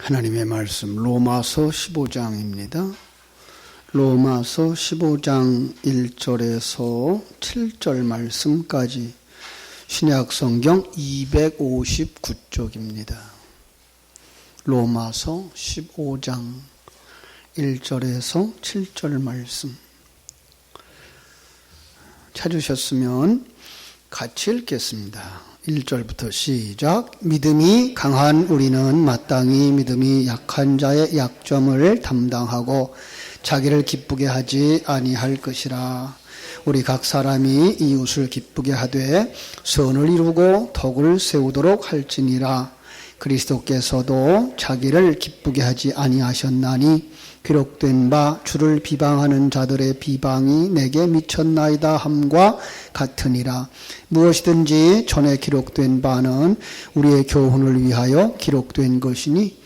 하나님의 말씀 로마서 15장입니다. 로마서 15장 1절에서 7절 말씀까지 신약 성경 259쪽입니다. 로마서 15장 1절에서 7절 말씀 찾으셨으면 같이 읽겠습니다. 1절부터 시작. 믿음이 강한 우리는 마땅히 믿음이 약한 자의 약점을 담당하고 자기를 기쁘게 하지 아니할 것이라. 우리 각 사람이 이웃을 기쁘게 하되 선을 이루고 덕을 세우도록 할지니라. 그리스도께서도 자기를 기쁘게 하지 아니하셨나니 기록된 바 주를 비방하는 자들의 비방이 내게 미쳤나이다 함과 같으니라. 무엇이든지 전에 기록된 바는 우리의 교훈을 위하여 기록된 것이니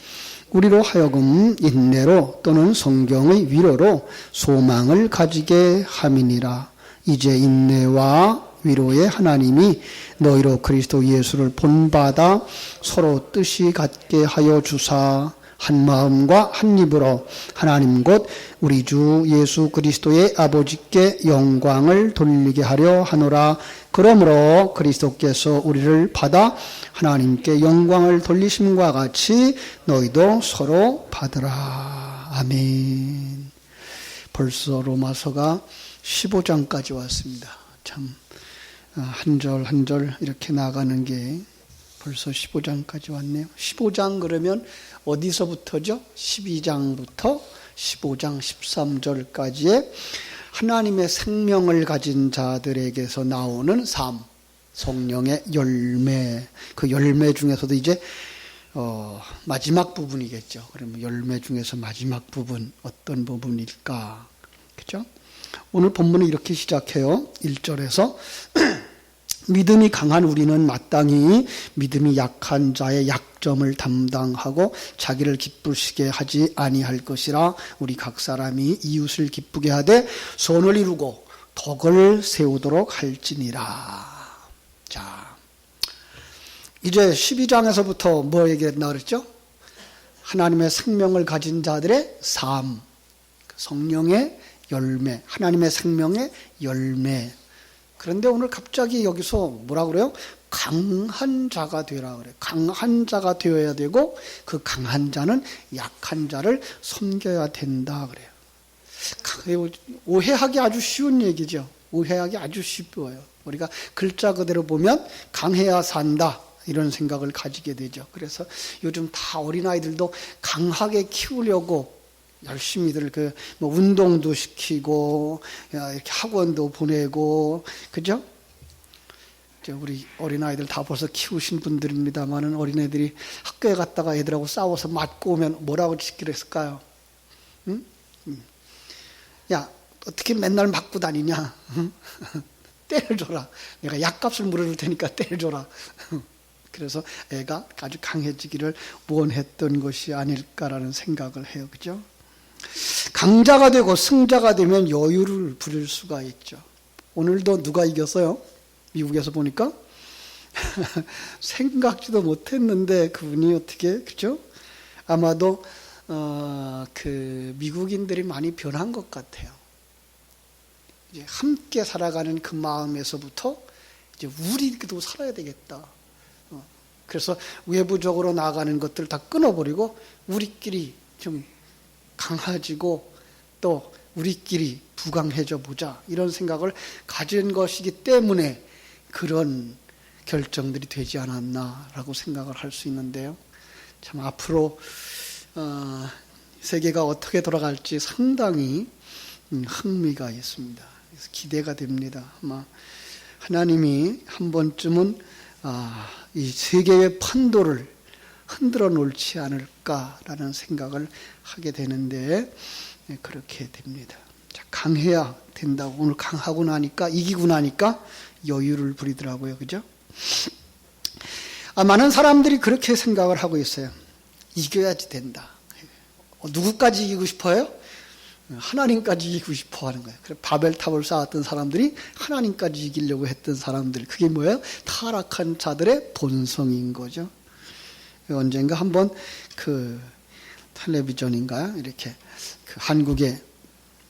우리로 하여금 인내로 또는 성경의 위로로 소망을 가지게 함이니라. 이제 인내와 위로의 하나님이 너희로 그리스도 예수를 본받아 서로 뜻이 같게 하여 주사 한 마음과 한 입으로 하나님 곧 우리 주 예수 그리스도의 아버지께 영광을 돌리게 하려 하노라. 그러므로 그리스도께서 우리를 받아 하나님께 영광을 돌리심과 같이 너희도 서로 받으라. 아멘. 벌써 로마서가 15장까지 왔습니다. 참 한 절 한 절 이렇게 나가는 게 벌써 15장까지 왔네요. 15장 그러면 어디서부터죠? 12장부터 15장 13절까지의 하나님의 생명을 가진 자들에게서 나오는 삶, 성령의 열매, 그 열매 중에서도 이제 마지막 부분이겠죠. 그러면 열매 중에서 마지막 부분 어떤 부분일까? 그렇죠? 오늘 본문은 이렇게 시작해요. 1절에서 믿음이 강한 우리는 마땅히 믿음이 약한 자의 약점을 담당하고 자기를 기쁘시게 하지 아니할 것이라. 우리 각 사람이 이웃을 기쁘게 하되 선을 이루고 덕을 세우도록 할지니라. 자, 이제 12장에서부터 뭐 얘기했나 그랬죠? 하나님의 생명을 가진 자들의 삶, 성령의 열매, 하나님의 생명의 열매. 그런데 오늘 갑자기 여기서 뭐라 그래요? 강한 자가 되라 그래요. 강한 자가 되어야 되고 그 강한 자는 약한 자를 섬겨야 된다 그래요. 오해하기 아주 쉬운 얘기죠. 오해하기 아주 쉬워요. 우리가 글자 그대로 보면 강해야 산다 이런 생각을 가지게 되죠. 그래서 요즘 다 어린아이들도 강하게 키우려고 열심히들 운동도 시키고 이렇게 학원도 보내고 그죠? 우리 어린아이들 다 벌써 키우신 분들입니다만은 어린애들이 학교에 갔다가 애들하고 싸워서 맞고 오면 뭐라고 시키랬을까요? 응? 야, 어떻게 맨날 맞고 다니냐? 때려줘라. 내가 약값을 물어줄 테니까 때려줘라. 그래서 애가 아주 강해지기를 원했던 것이 아닐까라는 생각을 해요. 그죠? 강자가 되고 승자가 되면 여유를 부릴 수가 있죠. 오늘도 누가 이겼어요? 미국에서 보니까 생각지도 못했는데 그분이 어떻게 그죠? 아마도 그 미국인들이 많이 변한 것 같아요. 이제 함께 살아가는 그 마음에서부터 이제 우리도 살아야 되겠다. 그래서 외부적으로 나아가는 것들 다 끊어버리고 우리끼리 좀 강해지고 또 우리끼리 부강해져 보자 이런 생각을 가진 것이기 때문에 그런 결정들이 되지 않았나라고 생각을 할 수 있는데요. 참 앞으로 세계가 어떻게 돌아갈지 상당히 흥미가 있습니다. 그래서 기대가 됩니다. 아마 하나님이 한 번쯤은 이 세계의 판도를 흔들어 놓지 않을까라는 생각을 하게 되는데 그렇게 됩니다. 자, 강해야 된다고. 오늘 강하고 나니까 이기고 나니까 여유를 부리더라고요. 그죠? 많은 사람들이 그렇게 생각을 하고 있어요. 이겨야지 된다. 누구까지 이기고 싶어요? 하나님까지 이기고 싶어 하는 거예요. 그래서 바벨탑을 쌓았던 사람들이 하나님까지 이기려고 했던 사람들. 그게 뭐예요? 타락한 자들의 본성인 거죠. 언젠가 한번 텔레비전인가 이렇게 그 한국의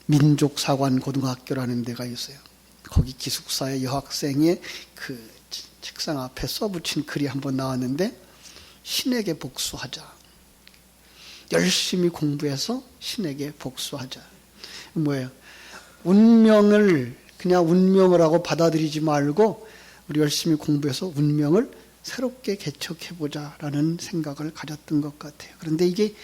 민족사관 고등학교라는 데가 있어요. 거기 기숙사의 여학생이 그 책상 앞에 써붙인 글이 한번 나왔는데, 신에게 복수하자. 열심히 공부해서 신에게 복수하자. 뭐예요? 운명을 그냥 운명을 하고 받아들이지 말고 우리 열심히 공부해서 운명을 새롭게 개척해보자라는 생각을 가졌던 것 같아요. 그런데 이게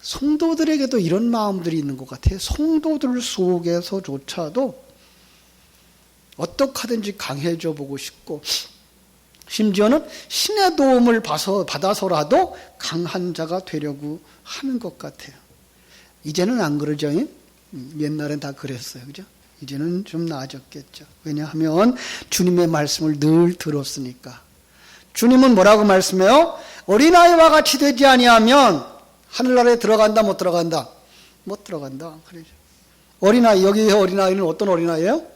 성도들에게도 이런 마음들이 있는 것 같아요. 성도들 속에서조차도 어떻게 하든지 강해져 보고 싶고, 심지어는 신의 도움을 받아서라도 강한 자가 되려고 하는 것 같아요. 이제는 안 그러죠? 옛날엔 다 그랬어요. 그죠? 이제는 좀 나아졌겠죠. 왜냐하면 주님의 말씀을 늘 들었으니까. 주님은 뭐라고 말씀해요? 어린아이와 같이 되지 아니하면 하늘나라에 들어간다, 못 들어간다? 못 들어간다. 그러죠. 어린아이, 여기의 어린아이는 어떤 어린아이예요?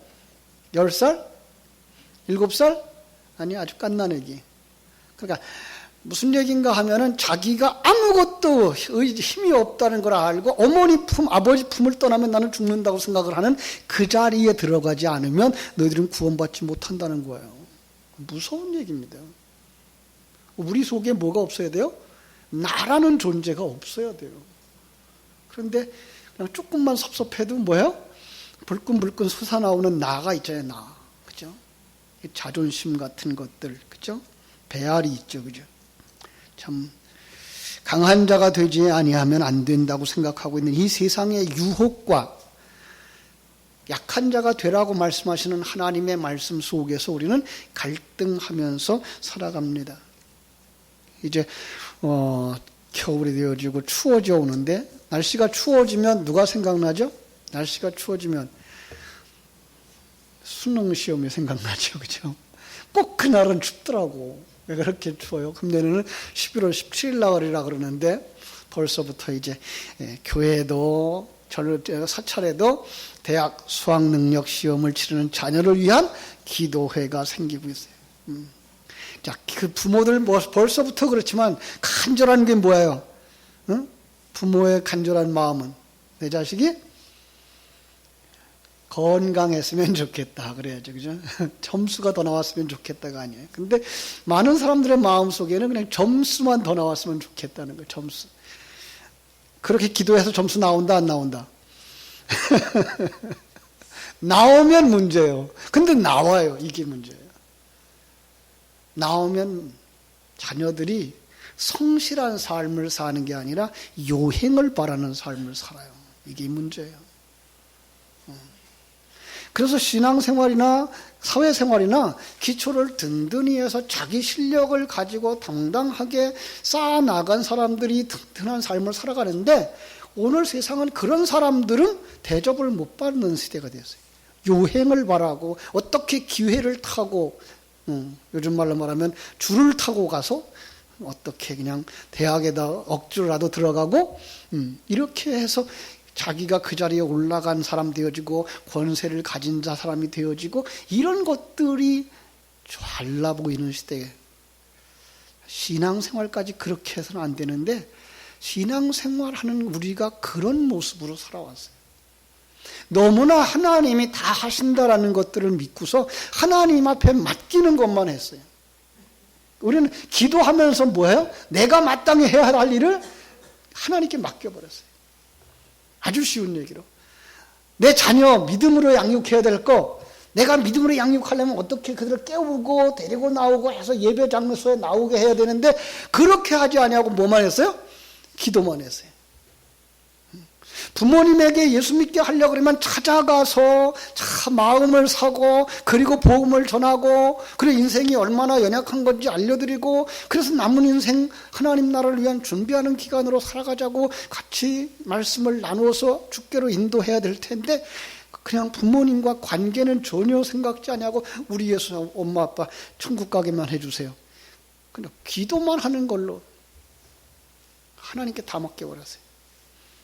10살? 7살? 아니, 아주 갓난 애기. 그러니까 무슨 얘기인가 하면은 자기가 아무것도 힘이 없다는 걸 알고 어머니 품, 아버지 품을 떠나면 나는 죽는다고 생각을 하는 그 자리에 들어가지 않으면 너희들은 구원받지 못한다는 거예요. 무서운 얘기입니다. 우리 속에 뭐가 없어야 돼요? 나라는 존재가 없어야 돼요. 그런데 그냥 조금만 섭섭해도 뭐예요? 불끈불끈 솟아나오는 나가 있잖아요, 나. 그죠? 자존심 같은 것들, 그죠? 배알이 있죠, 그죠? 참, 강한 자가 되지 아니하면 안 된다고 생각하고 있는 이 세상의 유혹과 약한 자가 되라고 말씀하시는 하나님의 말씀 속에서 우리는 갈등하면서 살아갑니다. 이제, 겨울이 되어지고 추워져 오는데, 날씨가 추워지면 누가 생각나죠? 날씨가 추워지면 수능 시험이 생각나죠. 그죠? 꼭 그날은 춥더라고. 왜 그렇게 추워요? 금년에는 11월 17일 나월이라 그러는데 벌써부터 이제 교회도 사찰에도 대학 수학능력 시험을 치르는 자녀를 위한 기도회가 생기고 있어요. 자, 그 부모들 벌써부터 그렇지만 간절한 게 뭐예요? 응? 부모의 간절한 마음은 내 자식이 건강했으면 좋겠다 그래야죠. 그죠? 점수가 더 나왔으면 좋겠다가 아니에요. 근데 많은 사람들의 마음속에는 그냥 점수만 더 나왔으면 좋겠다는 거예요. 점수. 그렇게 기도해서 점수 나온다 안 나온다? 나오면 문제예요. 근데 나와요. 이게 문제예요. 나오면 자녀들이 성실한 삶을 사는 게 아니라 요행을 바라는 삶을 살아요. 이게 문제예요. 그래서 신앙생활이나 사회생활이나 기초를 든든히 해서 자기 실력을 가지고 당당하게 쌓아나간 사람들이 든든한 삶을 살아가는데, 오늘 세상은 그런 사람들은 대접을 못 받는 시대가 됐어요. 요행을 바라고 어떻게 기회를 타고, 요즘 말로 말하면 줄을 타고 가서 어떻게 그냥 대학에다 억지로라도 들어가고, 이렇게 해서 자기가 그 자리에 올라간 사람 되어지고 권세를 가진 사람이 되어지고, 이런 것들이 잘나 보이는 시대에 신앙생활까지 그렇게 해서는 안 되는데, 신앙생활하는 우리가 그런 모습으로 살아왔어요. 너무나 하나님이 다 하신다라는 것들을 믿고서 하나님 앞에 맡기는 것만 했어요. 우리는 기도하면서 뭐예요? 내가 마땅히 해야 할 일을 하나님께 맡겨버렸어요. 아주 쉬운 얘기로. 내 자녀 믿음으로 양육해야 될 거, 내가 믿음으로 양육하려면 어떻게 그들을 깨우고 데리고 나오고 해서 예배 장소에 나오게 해야 되는데, 그렇게 하지 아니하고 뭐만 했어요? 기도만 했어요. 부모님에게 예수 믿게 하려고 그러면 찾아가서 마음을 사고, 그리고 복음을 전하고, 그리고 인생이 얼마나 연약한 건지 알려드리고, 그래서 남은 인생 하나님 나라를 위한 준비하는 기간으로 살아가자고 같이 말씀을 나누어서 주께로 인도해야 될 텐데, 그냥 부모님과 관계는 전혀 생각지 아니하고 우리 예수 엄마 아빠 천국 가게만 해주세요. 그냥 기도만 하는 걸로 하나님께 다 맡겨버렸어요.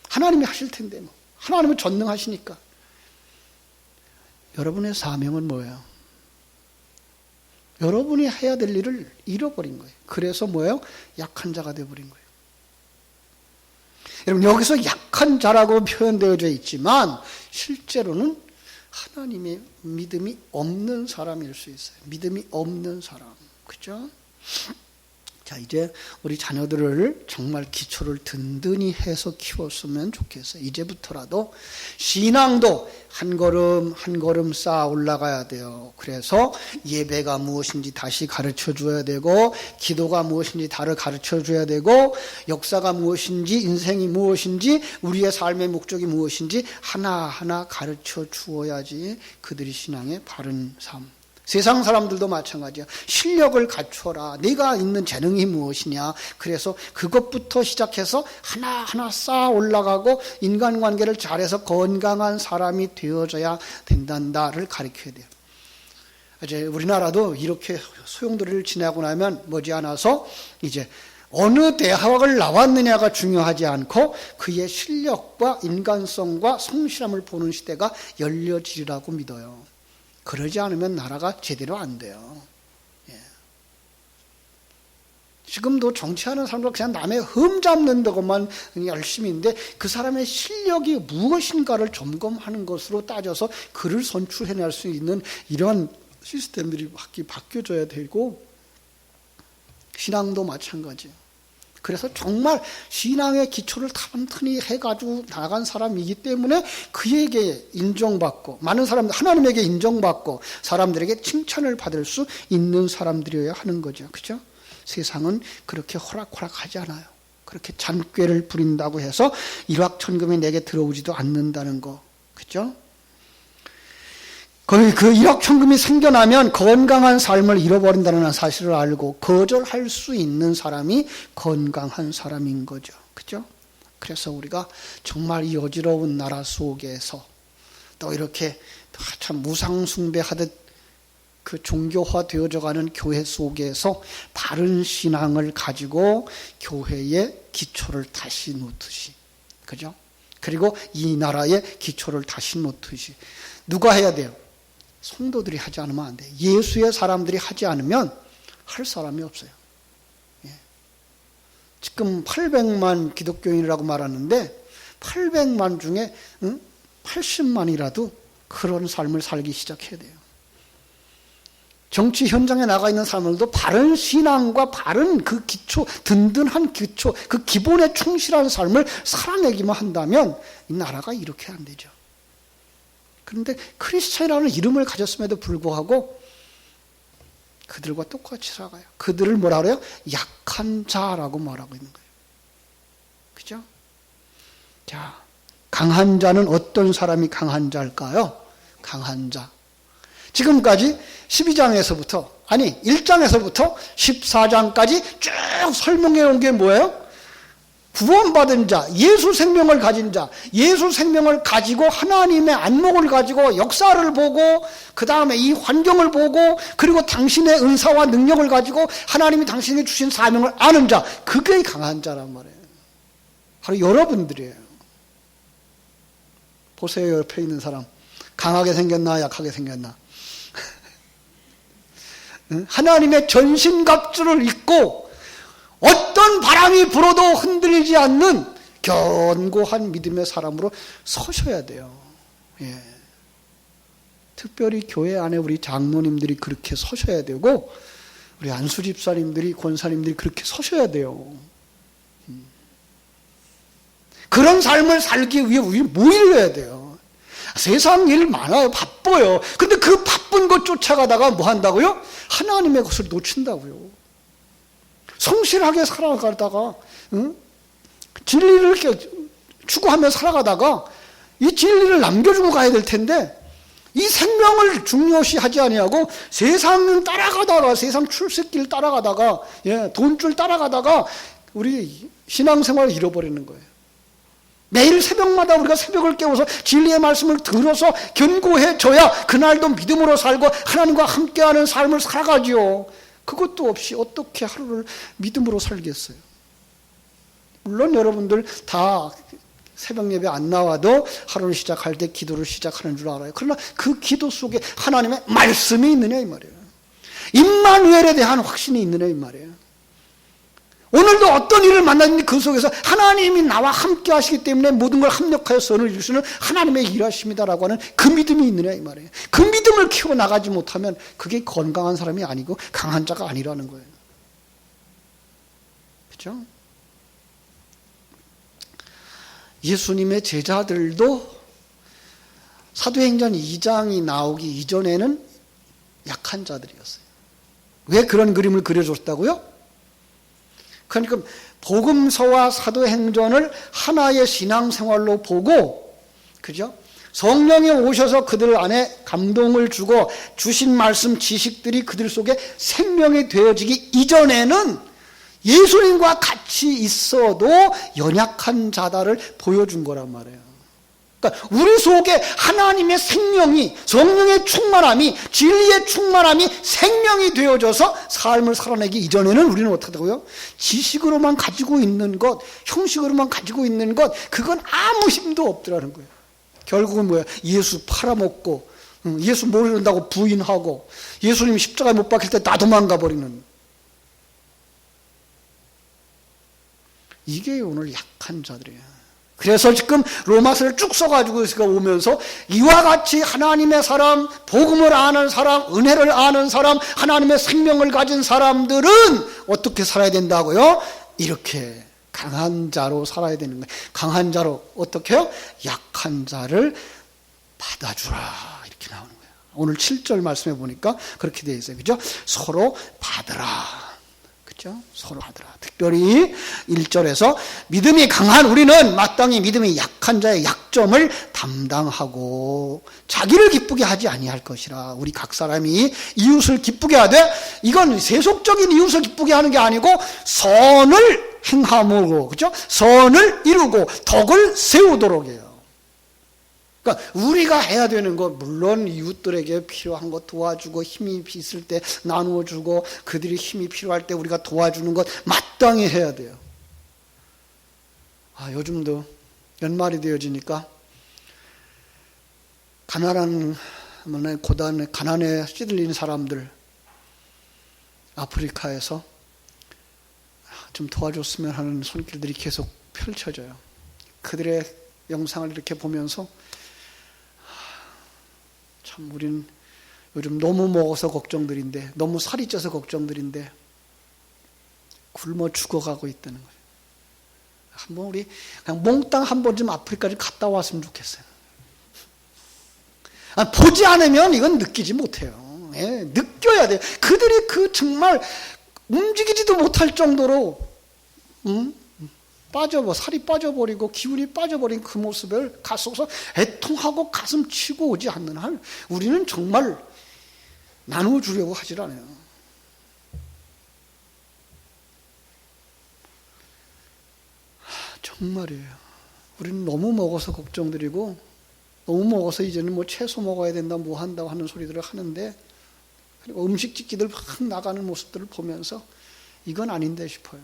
하나님이 하실 텐데 뭐. 하나님은 전능하시니까. 여러분의 사명은 뭐예요? 여러분이 해야 될 일을 잃어버린 거예요. 그래서 뭐예요? 약한 자가 되어버린 거예요. 여러분, 여기서 약한 자라고 표현되어져 있지만 실제로는 하나님의 믿음이 없는 사람일 수 있어요. 믿음이 없는 사람. 그죠? 자, 이제 우리 자녀들을 정말 기초를 든든히 해서 키웠으면 좋겠어요. 이제부터라도 신앙도 한 걸음 한 걸음 쌓아 올라가야 돼요. 그래서 예배가 무엇인지 다시 가르쳐 줘야 되고, 기도가 무엇인지 다를 가르쳐 줘야 되고, 역사가 무엇인지, 인생이 무엇인지, 우리의 삶의 목적이 무엇인지 하나하나 가르쳐 주어야지 그들이 신앙의 바른 삶. 세상 사람들도 마찬가지야. 실력을 갖춰라. 네가 있는 재능이 무엇이냐. 그래서 그것부터 시작해서 하나하나 쌓아 올라가고 인간관계를 잘해서 건강한 사람이 되어져야 된단다를 가르쳐야 돼요. 이제 우리나라도 이렇게 소용돌이를 지나고 나면 머지않아서 이제 어느 대학을 나왔느냐가 중요하지 않고 그의 실력과 인간성과 성실함을 보는 시대가 열려지리라고 믿어요. 그러지 않으면 나라가 제대로 안 돼요. 예. 지금도 정치하는 사람들 그냥 남의 흠 잡는 데만 열심히 있는데 그 사람의 실력이 무엇인가를 점검하는 것으로 따져서 그를 선출해낼 수 있는 이러한 시스템들이 바뀌어져야 되고, 신앙도 마찬가지예요. 그래서 정말 신앙의 기초를 탄탄히 해가지고 나간 사람이기 때문에 그에게 인정받고, 많은 사람들 하나님에게 인정받고 사람들에게 칭찬을 받을 수 있는 사람들이어야 하는 거죠. 그죠? 세상은 그렇게 호락호락하지 않아요. 그렇게 잔꾀를 부린다고 해서 일확천금이 내게 들어오지도 않는다는 거. 그죠? 그 일확천금이 생겨나면 건강한 삶을 잃어버린다는 사실을 알고 거절할 수 있는 사람이 건강한 사람인 거죠. 그죠? 그래서 우리가 정말 이 어지러운 나라 속에서 또 이렇게 참 무상숭배하듯 그 종교화 되어져 가는 교회 속에서 바른 신앙을 가지고 교회의 기초를 다시 놓듯이, 그죠? 그리고 이 나라의 기초를 다시 놓듯이 누가 해야 돼요? 성도들이 하지 않으면 안 돼요. 예수의 사람들이 하지 않으면 할 사람이 없어요. 예. 지금 800만 기독교인이라고 말하는데 800만 중에 80만이라도 그런 삶을 살기 시작해야 돼요. 정치 현장에 나가 있는 사람들도 바른 신앙과 바른 그 기초, 든든한 기초, 그 기본에 충실한 삶을 살아내기만 한다면 이 나라가 이렇게 안 되죠. 그런데 크리스찬이라는 이름을 가졌음에도 불구하고 그들과 똑같이 살아가요. 그들을 뭐라 그래요? 약한 자라고 말하고 있는 거예요. 그죠? 자, 강한 자는 어떤 사람이 강한 자일까요? 강한 자. 지금까지 12장에서부터, 아니 1장에서부터 14장까지 쭉 설명해 온 게 뭐예요? 구원받은 자, 예수 생명을 가진 자, 예수 생명을 가지고 하나님의 안목을 가지고 역사를 보고 그 다음에 이 환경을 보고 그리고 당신의 은사와 능력을 가지고 하나님이 당신에게 주신 사명을 아는 자, 그게 강한 자란 말이에요. 바로 여러분들이에요. 보세요, 옆에 있는 사람. 강하게 생겼나 약하게 생겼나. 하나님의 전신갑주를 입고 어떤 바람이 불어도 흔들리지 않는 견고한 믿음의 사람으로 서셔야 돼요. 예. 특별히 교회 안에 우리 장로님들이 그렇게 서셔야 되고 우리 안수 집사님들이 권사님들이 그렇게 서셔야 돼요. 그런 삶을 살기 위해 우리 뭐 일해야 돼요? 세상 일 많아요. 바빠요. 근데 그 바쁜 것 쫓아가다가 뭐 한다고요? 하나님의 것을 놓친다고요. 성실하게 살아가다가 진리를 추구하며 살아가다가 이 진리를 남겨주고 가야 될 텐데 이 생명을 중요시하지 아니하고 세상을 따라가다가 세상 출세길 따라가다가 돈줄 따라가다가 우리 신앙생활을 잃어버리는 거예요. 매일 새벽마다 우리가 새벽을 깨워서 진리의 말씀을 들어서 견고해져야 그날도 믿음으로 살고 하나님과 함께하는 삶을 살아가지요. 그것도 없이 어떻게 하루를 믿음으로 살겠어요? 물론 여러분들 다 새벽 예배 안 나와도 하루를 시작할 때 기도를 시작하는 줄 알아요. 그러나 그 기도 속에 하나님의 말씀이 있느냐 이 말이에요. 임마누엘에 대한 확신이 있느냐 이 말이에요. 오늘도 어떤 일을 만났는데 그 속에서 하나님이 나와 함께 하시기 때문에 모든 걸 합력하여 선을 이루시는 하나님의 일하십니다라고 하는 그 믿음이 있느냐 이 말이에요. 그 믿음을 키워나가지 못하면 그게 건강한 사람이 아니고 강한 자가 아니라는 거예요. 그렇죠? 예수님의 제자들도 사도행전 2장이 나오기 이전에는 약한 자들이었어요. 왜 그런 그림을 그려줬다고요? 그러니까 복음서와 사도행전을 하나의 신앙생활로 보고, 그죠? 성령이 오셔서 그들 안에 감동을 주고 주신 말씀 지식들이 그들 속에 생명이 되어지기 이전에는 예수님과 같이 있어도 연약한 자다를 보여준 거란 말이에요. 그러니까 우리 속에 하나님의 생명이, 성령의 충만함이, 진리의 충만함이 생명이 되어져서 삶을 살아내기 이전에는 우리는 어떻게 하고요? 지식으로만 가지고 있는 것, 형식으로만 가지고 있는 것, 그건 아무 힘도 없더라는 거예요. 결국은 뭐야? 예수 팔아먹고, 예수 모른다고 부인하고, 예수님 십자가에 못 박힐 때 다 도망가 버리는. 이게 오늘 약한 자들이에요. 그래서 지금 로마서를 쭉 써가지고 오면서 이와 같이 하나님의 사람, 복음을 아는 사람, 은혜를 아는 사람, 하나님의 생명을 가진 사람들은 어떻게 살아야 된다고요? 이렇게 강한 자로 살아야 되는 거예요. 강한 자로 어떻게 해요? 약한 자를 받아주라 이렇게 나오는 거예요. 오늘 7절 말씀해 보니까 그렇게 되어 있어요. 그죠? 서로 받으라. 서로 하더라. 특별히 1절에서 믿음이 강한 우리는 마땅히 믿음이 약한 자의 약점을 담당하고 자기를 기쁘게 하지 아니할 것이라. 우리 각 사람이 이웃을 기쁘게 하되, 이건 세속적인 이웃을 기쁘게 하는 게 아니고 선을 행함으로, 그죠? 선을 이루고 덕을 세우도록 해요. 그러니까 우리가 해야 되는 거, 물론 이웃들에게 필요한 것 도와주고, 힘이 있을 때 나누어주고, 그들이 힘이 필요할 때 우리가 도와주는 것 마땅히 해야 돼요. 요즘도 연말이 되어지니까 가난한, 고단에 가난에 시들리는 사람들, 아프리카에서 좀 도와줬으면 하는 손길들이 계속 펼쳐져요. 그들의 영상을 이렇게 보면서 참 우리는 요즘 너무 먹어서 걱정들인데, 너무 살이 쪄서 걱정들인데 굶어 죽어가고 있다는 거예요. 한번 우리 그냥 몽땅 한 번쯤 아프리카 좀 갔다 왔으면 좋겠어요. 보지 않으면 이건 느끼지 못해요. 느껴야 돼요. 그들이 그 정말 움직이지도 못할 정도로 살이 빠져버리고 기운이 빠져버린 그 모습을 가슴에서 애통하고 가슴 치고 오지 않는 한 우리는 정말 나눠주려고 하질 않아요. 정말이에요. 우리는 너무 먹어서 걱정드리고, 너무 먹어서 이제는 뭐 채소 먹어야 된다, 뭐 한다고 하는 소리들을 하는데, 그리고 음식 짓기들 막 나가는 모습들을 보면서 이건 아닌데 싶어요.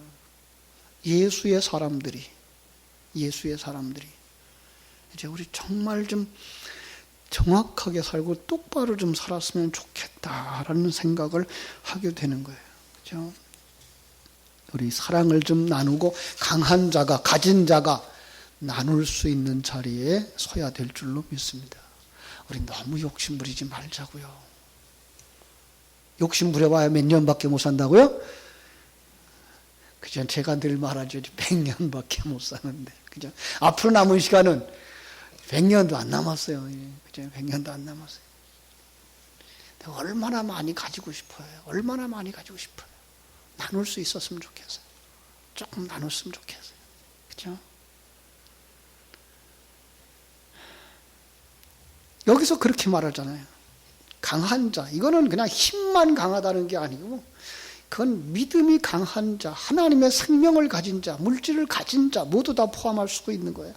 예수의 사람들이 이제 우리 정말 좀 정확하게 살고 똑바로 좀 살았으면 좋겠다라는 생각을 하게 되는 거예요. 그렇죠? 우리 사랑을 좀 나누고 강한 자가, 가진 자가 나눌 수 있는 자리에 서야 될 줄로 믿습니다. 우리 너무 욕심 부리지 말자고요. 욕심 부려봐야 몇 년밖에 못 산다고요? 그죠? 제가 늘 말하죠. 100년밖에 못 사는데. 그죠? 앞으로 남은 시간은 100년도 안 남았어요. 그죠? 100년도 안 남았어요. 얼마나 많이 가지고 싶어요. 얼마나 많이 가지고 싶어요. 나눌 수 있었으면 좋겠어요. 조금 나눴으면 좋겠어요. 그죠? 여기서 그렇게 말하잖아요. 강한 자. 이거는 그냥 힘만 강하다는 게 아니고, 그건 믿음이 강한 자, 하나님의 생명을 가진 자, 물질을 가진 자 모두 다 포함할 수 있는 거예요.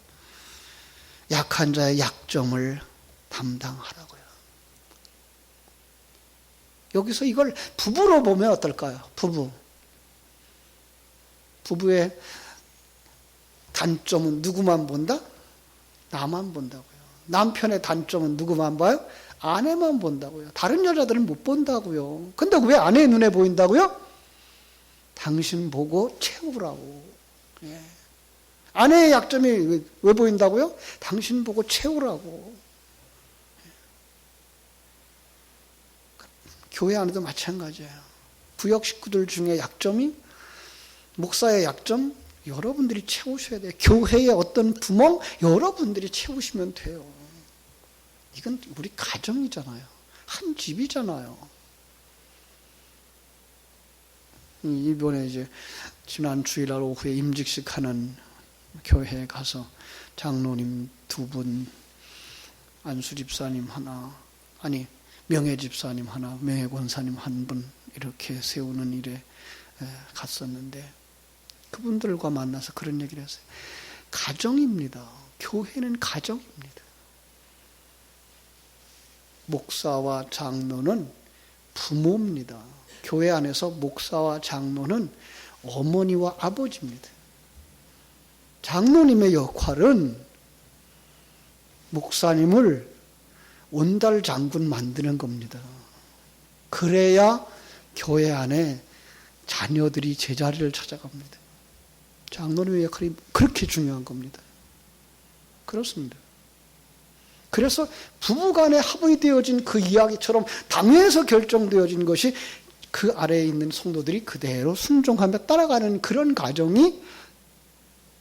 약한 자의 약점을 담당하라고요. 여기서 이걸 부부로 보면 어떨까요? 부부의 단점은 누구만 본다? 나만 본다고요. 남편의 단점은 누구만 봐요? 아내만 본다고요. 다른 여자들은 못 본다고요. 근데 왜 아내의 눈에 보인다고요? 당신 보고 채우라고. 예. 아내의 약점이 왜 보인다고요? 당신 보고 채우라고. 교회 안에도 마찬가지예요. 부역 식구들 중에 약점이, 목사의 약점, 여러분들이 채우셔야 돼요. 교회의 어떤 구멍, 여러분들이 채우시면 돼요. 이건 우리 가정이잖아요. 한 집이잖아요. 이번에 이제 지난 주일날 오후에 임직식 하는 교회에 가서 장로님 2분, 안수 집사님 하나, 명예 집사님 하나, 명예 권사님 1분 이렇게 세우는 일에 갔었는데 그분들과 만나서 그런 얘기를 했어요. 가정입니다. 교회는 가정입니다. 목사와 장로는 부모입니다. 교회 안에서 목사와 장로는 어머니와 아버지입니다. 장로님의 역할은 목사님을 온달 장군 만드는 겁니다. 그래야 교회 안에 자녀들이 제자리를 찾아갑니다. 장로님의 역할이 그렇게 중요한 겁니다. 그렇습니다. 그래서 부부간에 합의되어진 그 이야기처럼 당회에서 결정되어진 것이 그 아래에 있는 성도들이 그대로 순종하며 따라가는 그런 가정이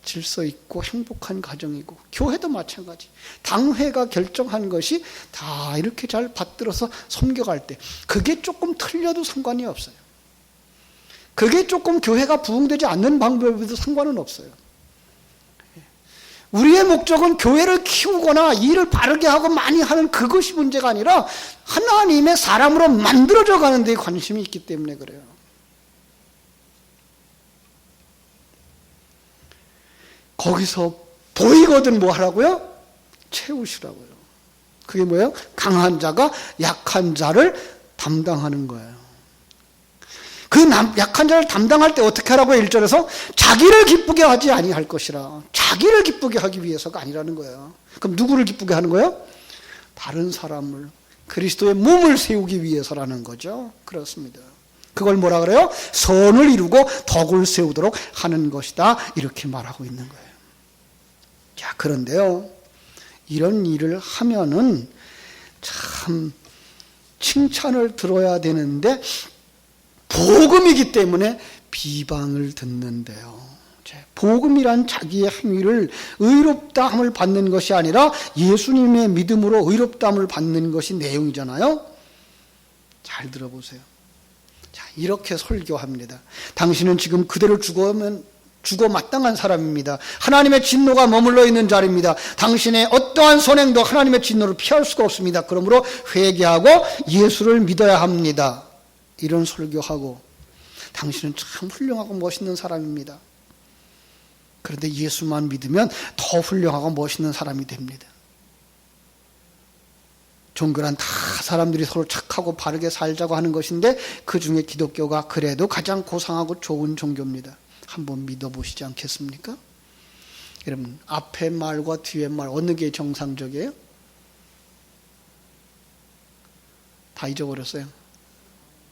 질서 있고 행복한 가정이고, 교회도 마찬가지. 당회가 결정한 것이 다 이렇게 잘 받들어서 섬겨갈 때 그게 조금 틀려도 상관이 없어요. 그게 조금 교회가 부흥되지 않는 방법에도 상관은 없어요. 우리의 목적은 교회를 키우거나 일을 바르게 하고 많이 하는 그것이 문제가 아니라 하나님의 사람으로 만들어져 가는 데 관심이 있기 때문에 그래요. 거기서 보이거든 뭐 하라고요? 채우시라고요. 그게 뭐예요? 강한 자가 약한 자를 담당하는 거예요. 그 약한 자를 담당할 때 어떻게 하라고요? 1절에서 자기를 기쁘게 하지 아니할 것이라. 자기를 기쁘게 하기 위해서가 아니라는 거예요. 그럼 누구를 기쁘게 하는 거예요? 다른 사람을, 그리스도의 몸을 세우기 위해서라는 거죠. 그렇습니다. 그걸 뭐라 그래요? 선을 이루고 덕을 세우도록 하는 것이다. 이렇게 말하고 있는 거예요. 자, 그런데요, 이런 일을 하면은 참 칭찬을 들어야 되는데 복음이기 때문에 비방을 듣는데요. 복음이란 자기의 행위를 의롭다함을 받는 것이 아니라 예수님의 믿음으로 의롭다함을 받는 것이 내용이잖아요. 잘 들어보세요. 자, 이렇게 설교합니다. 당신은 지금 그대로 죽어 마땅한 사람입니다. 하나님의 진노가 머물러 있는 자리입니다. 당신의 어떠한 선행도 하나님의 진노를 피할 수가 없습니다. 그러므로 회개하고 예수를 믿어야 합니다. 이런 설교하고, 당신은 참 훌륭하고 멋있는 사람입니다. 그런데 예수만 믿으면 더 훌륭하고 멋있는 사람이 됩니다. 종교란 다 사람들이 서로 착하고 바르게 살자고 하는 것인데 그 중에 기독교가 그래도 가장 고상하고 좋은 종교입니다. 한번 믿어보시지 않겠습니까? 여러분, 앞에 말과 뒤에 말 어느 게 정상적이에요? 다 잊어버렸어요.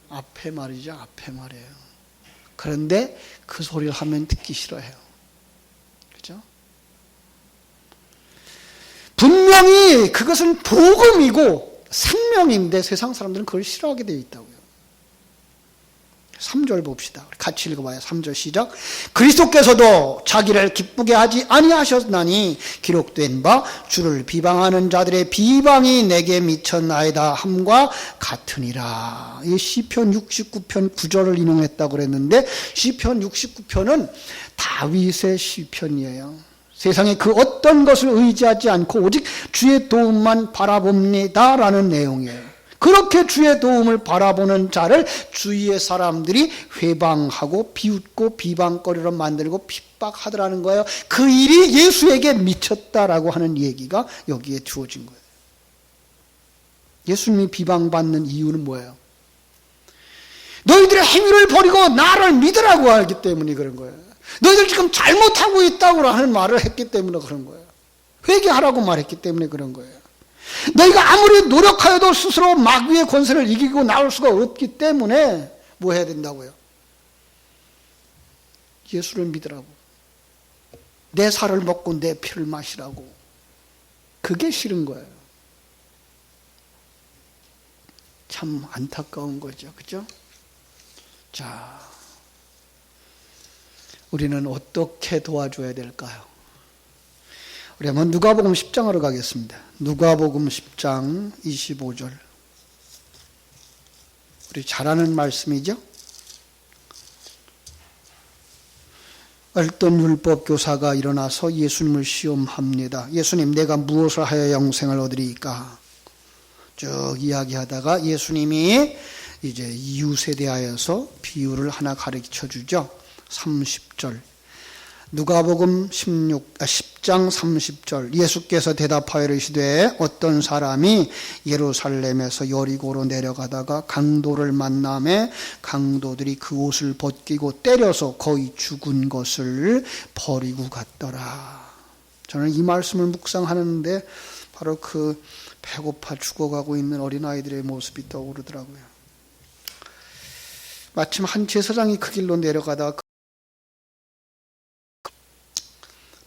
앞에 말이죠. 앞에 말이에요. 그런데 그 소리를 하면 듣기 싫어해요. 그렇죠? 분명히 그것은 복음이고 생명인데 세상 사람들은 그걸 싫어하게 되어 있다고요. 3절 봅시다. 같이 읽어봐요. 3절 시작. 그리스도께서도 자기를 기쁘게 하지 아니하셨나니 기록된 바 주를 비방하는 자들의 비방이 내게 미쳤나이다 함과 같으니라. 이 시편 69편 9절을 인용했다고 그랬는데 시편 69편은 다윗의 시편이에요. 세상에 그 어떤 것을 의지하지 않고 오직 주의 도움만 바라봅니다 라는 내용이에요. 그렇게 주의 도움을 바라보는 자를 주위의 사람들이 회방하고 비웃고 비방거리로 만들고 핍박하더라는 거예요. 그 일이 예수에게 미쳤다라고 하는 얘기가 여기에 주어진 거예요. 예수님이 비방받는 이유는 뭐예요? 너희들의 행위를 버리고 나를 믿으라고 하기 때문에 그런 거예요. 너희들 지금 잘못하고 있다고 하는 말을 했기 때문에 그런 거예요. 회개하라고 말했기 때문에 그런 거예요. 너희가 아무리 노력하여도 스스로 마귀의 권세를 이기고 나올 수가 없기 때문에 뭐 해야 된다고요? 예수를 믿으라고. 내 살을 먹고 내 피를 마시라고. 그게 싫은 거예요. 참 안타까운 거죠. 그죠? 자, 우리는 어떻게 도와줘야 될까요? 우리 한번 누가복음 10장으로 가겠습니다. 누가복음 10장 25절. 우리 잘 아는 말씀이죠? 어떤 율법 교사가 일어나서 예수님을 시험합니다. 예수님, 내가 무엇을 하여 영생을 얻으리까? 쭉 이야기하다가 예수님이 이제 이웃에 대하여서 비유를 하나 가르쳐 주죠. 30절. 누가복음 10장 30절. 예수께서 대답하여 이르시되 어떤 사람이 예루살렘에서 여리고로 내려가다가 강도를 만나매 강도들이 그 옷을 벗기고 때려서 거의 죽은 것을 버리고 갔더라. 저는 이 말씀을 묵상하는데 바로 그 배고파 죽어가고 있는 어린아이들의 모습이 떠오르더라고요. 마침 한 제사장이 그 길로 내려가다가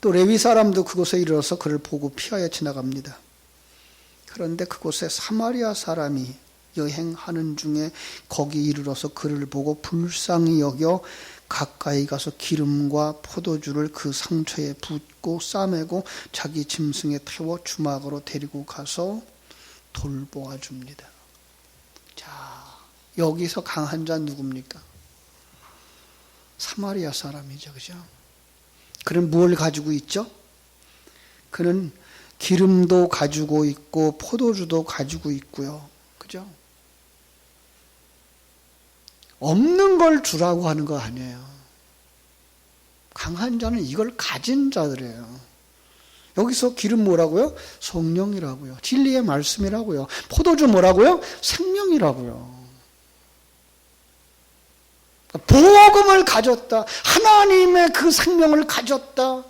또 레위 사람도 그곳에 이르러서 그를 보고 피하여 지나갑니다. 그런데 그곳에 사마리아 사람이 여행하는 중에 거기 이르러서 그를 보고 불쌍히 여겨 가까이 가서 기름과 포도주를 그 상처에 붓고 싸매고 자기 짐승에 태워 주막으로 데리고 가서 돌보아 줍니다. 자, 여기서 강한 자 누굽니까? 사마리아 사람이죠. 그죠? 그는 뭘 가지고 있죠? 그는 기름도 가지고 있고 포도주도 가지고 있고요. 그죠? 없는 걸 주라고 하는 거 아니에요. 강한 자는 이걸 가진 자들이에요. 여기서 기름 뭐라고요? 성령이라고요. 진리의 말씀이라고요. 포도주 뭐라고요? 생명이라고요. 복음을 가졌다. 하나님의 그 생명을 가졌다.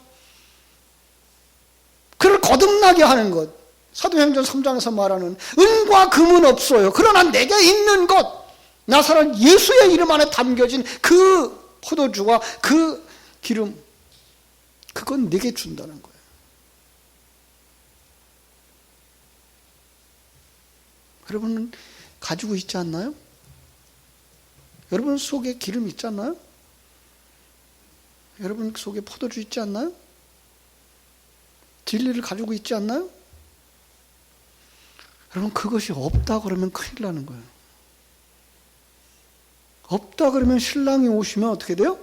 그를 거듭나게 하는 것. 사도행전 3장에서 말하는 은과 금은 없어요. 그러나 내게 있는 것. 나사렛 예수의 이름 안에 담겨진 그 포도주와 그 기름. 그건 내게 준다는 거예요. 여러분은 가지고 있지 않나요? 여러분 속에 기름 있지 않나요? 여러분 속에 포도주 있지 않나요? 진리를 가지고 있지 않나요? 여러분 그것이 없다 그러면 큰일 나는 거예요. 없다 그러면 신랑이 오시면 어떻게 돼요?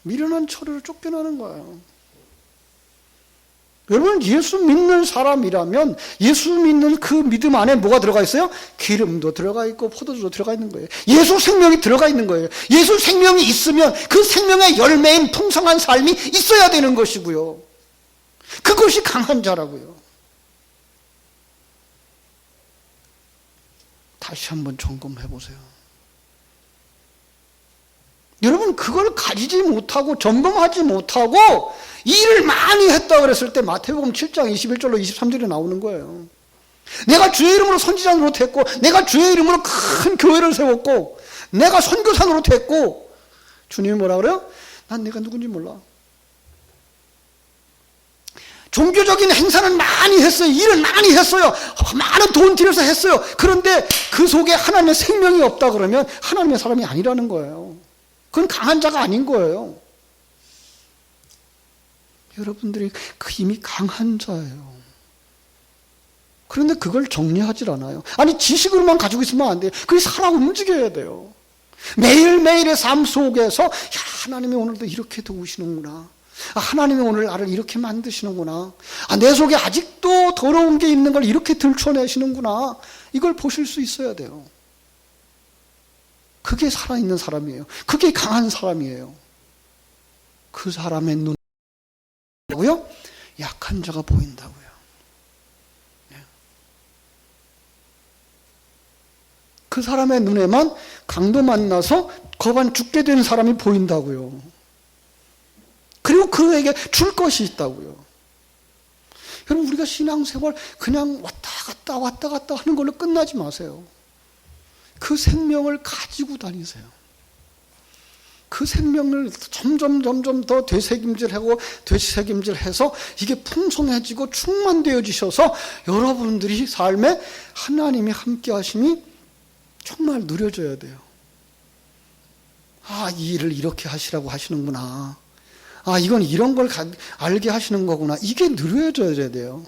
미련한 처리로 쫓겨나는 거예요. 여러분 예수 믿는 사람이라면 예수 믿는 그 믿음 안에 뭐가 들어가 있어요? 기름도 들어가 있고 포도주도 들어가 있는 거예요. 예수 생명이 들어가 있는 거예요. 예수 생명이 있으면 그 생명의 열매인 풍성한 삶이 있어야 되는 것이고요. 그것이 강한 자라고요. 다시 한번 점검해 보세요. 여러분 그걸 가지지 못하고 점검하지 못하고 일을 많이 했다 그랬을 때 마태복음 7장 21절로 23절에 나오는 거예요. 내가 주의 이름으로 선지자 노릇했고 내가 주의 이름으로 큰 교회를 세웠고 내가 선교사 노릇했고 주님이 뭐라 그래요? 난 내가 누군지 몰라. 종교적인 행사는 많이 했어요. 일을 많이 했어요. 많은 돈 들여서 했어요. 그런데 그 속에 하나님의 생명이 없다 그러면 하나님의 사람이 아니라는 거예요. 그건 강한 자가 아닌 거예요. 여러분들이 이미 강한 자예요. 그런데 그걸 정리하질 않아요. 아니 지식으로만 가지고 있으면 안 돼요. 그게 살아 움직여야 돼요. 매일매일의 삶 속에서 야, 하나님이 오늘도 이렇게 도우시는구나. 하나님이 오늘 나를 이렇게 만드시는구나. 내 속에 아직도 더러운 게 있는 걸 이렇게 들춰내시는구나. 이걸 보실 수 있어야 돼요. 그게 살아있는 사람이에요. 그게 강한 사람이에요. 그 사람의 눈에 약한 자가 보인다고요. 그 사람의 눈에만 강도 만나서 거반 죽게 된 사람이 보인다고요. 그리고 그에게 줄 것이 있다고요. 여러분 우리가 신앙생활 그냥 왔다 갔다 하는 걸로 끝나지 마세요. 그 생명을 가지고 다니세요. 그 생명을 점점 더 되새김질해서 이게 풍성해지고 충만되어지셔서 여러분들이 삶에 하나님이 함께 하심이 정말 누려져야 돼요. 아, 이 일을 이렇게 하시라고 하시는구나. 아, 이건 이런 걸 알게 하시는 거구나. 이게 누려져야 돼요.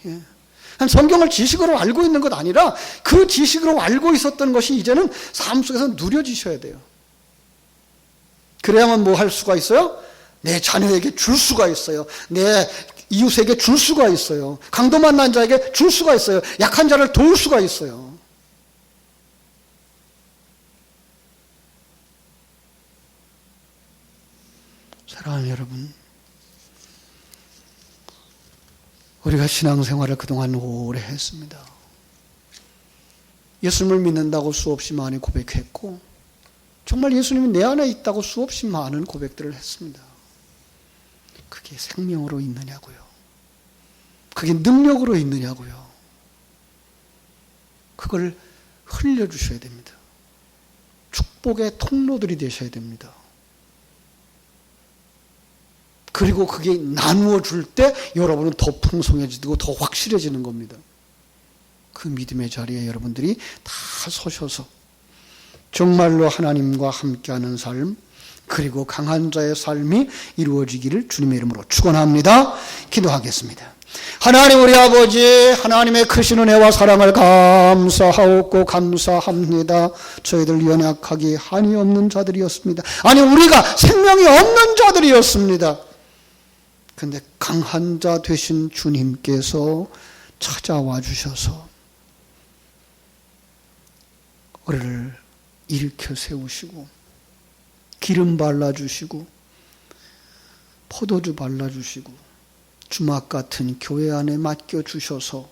예. 성경을 지식으로 알고 있는 것 아니라 그 지식으로 알고 있었던 것이 이제는 삶 속에서 누려지셔야 돼요. 그래야만 뭐 할 수가 있어요? 내 자녀에게 줄 수가 있어요. 내 이웃에게 줄 수가 있어요. 강도 만난 자에게 줄 수가 있어요. 약한 자를 도울 수가 있어요. 사랑하는 여러분, 우리가 신앙생활을 그동안 오래 했습니다. 예수님을 믿는다고 수없이 많이 고백했고 정말 예수님이 내 안에 있다고 수없이 많은 고백들을 했습니다. 그게 생명으로 있느냐고요. 그게 능력으로 있느냐고요. 그걸 흘려주셔야 됩니다. 축복의 통로들이 되셔야 됩니다. 그리고 그게 나누어 줄 때 여러분은 더 풍성해지고 더 확실해지는 겁니다. 그 믿음의 자리에 여러분들이 다 서셔서 정말로 하나님과 함께하는 삶, 그리고 강한 자의 삶이 이루어지기를 주님의 이름으로 축원합니다. 기도하겠습니다. 하나님 우리 아버지, 하나님의 크신 은혜와 사랑을 감사하옵고 감사합니다. 저희들 연약하기 한이 없는 자들이었습니다. 아니, 우리가 생명이 없는 자들이었습니다. 근데 강한 자 되신 주님께서 찾아와 주셔서 우리를 일으켜 세우시고 기름 발라주시고 포도주 발라주시고 주막 같은 교회 안에 맡겨주셔서